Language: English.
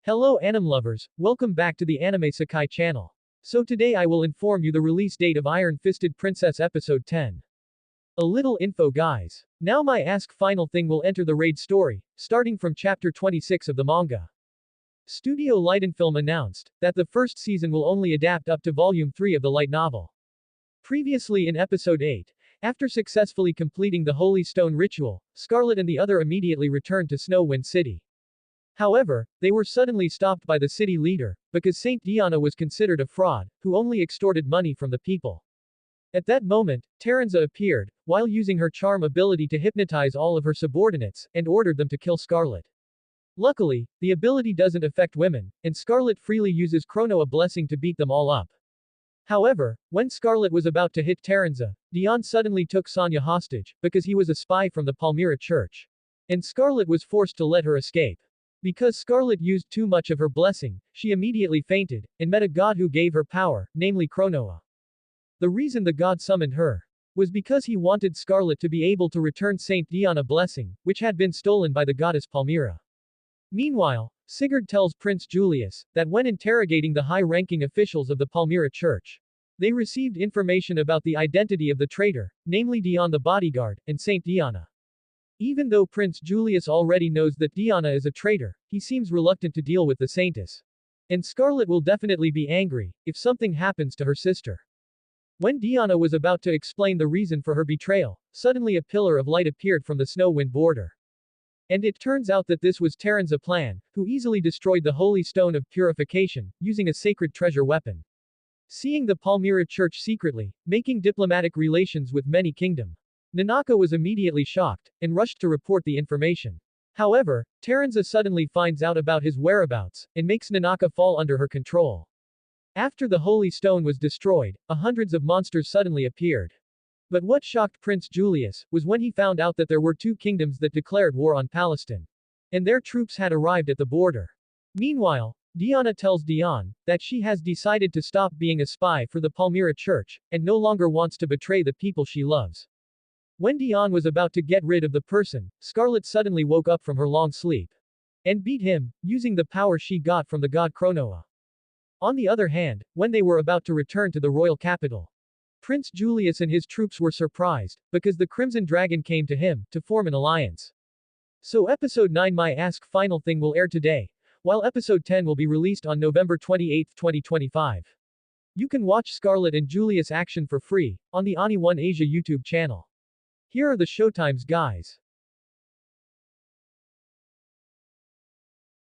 Hello anime lovers, welcome back to the Anime Sakai channel. So today I will inform you the release date of Iron Fisted Princess episode 10. A little info guys. Now my Ask Final Thing will enter the raid story, starting from chapter 26 of the manga. Studio Lightenfilm announced that the first season will only adapt up to volume 3 of the light novel. Previously in episode 8, after successfully completing the Holy Stone ritual, Scarlet and the other immediately returned to Snowwind City. However, they were suddenly stopped by the city leader, because Saint Diana was considered a fraud, who only extorted money from the people. At that moment, Taranza appeared, while using her charm ability to hypnotize all of her subordinates, and ordered them to kill Scarlet. Luckily, the ability doesn't affect women, and Scarlet freely uses Chronoa blessing to beat them all up. However, when Scarlet was about to hit Taranza, Dion suddenly took Sonya hostage, because he was a spy from the Palmyra Church. And Scarlet was forced to let her escape. Because Scarlet used too much of her blessing, she immediately fainted, and met a god who gave her power, namely Chronoa. The reason the god summoned her was because he wanted Scarlet to be able to return Saint Diana blessing, which had been stolen by the goddess Palmyra. Meanwhile, Sigurd tells Prince Julius that when interrogating the high-ranking officials of the Palmyra Church, they received information about the identity of the traitor, namely Dion the bodyguard, and Saint Diana. Even though Prince Julius already knows that Diana is a traitor, he seems reluctant to deal with the Saintess. And Scarlet will definitely be angry if something happens to her sister. When Diana was about to explain the reason for her betrayal, suddenly a pillar of light appeared from the Snowwind border. And it turns out that this was Taranza Plan, who easily destroyed the Holy Stone of Purification, using a sacred treasure weapon. Seeing the Palmyra Church secretly, making diplomatic relations with many kingdoms, Nanaka was immediately shocked, and rushed to report the information. However, Taranza suddenly finds out about his whereabouts, and makes Nanaka fall under her control. After the Holy Stone was destroyed, hundreds of monsters suddenly appeared. But what shocked Prince Julius was when he found out that there were two kingdoms that declared war on Palestine. And their troops had arrived at the border. Meanwhile, Diana tells Dion that she has decided to stop being a spy for the Palmyra Church, and no longer wants to betray the people she loves. When Dion was about to get rid of the person, Scarlet suddenly woke up from her long sleep. And beat him, using the power she got from the god Chronoa. On the other hand, when they were about to return to the royal capital, Prince Julius and his troops were surprised, because the Crimson Dragon came to him, to form an alliance. So episode 9 My Ask Final Thing will air today, while episode 10 will be released on November 28, 2025. You can watch Scarlet and Julius action for free, on the Ani1 Asia YouTube channel. Here are the showtimes guys.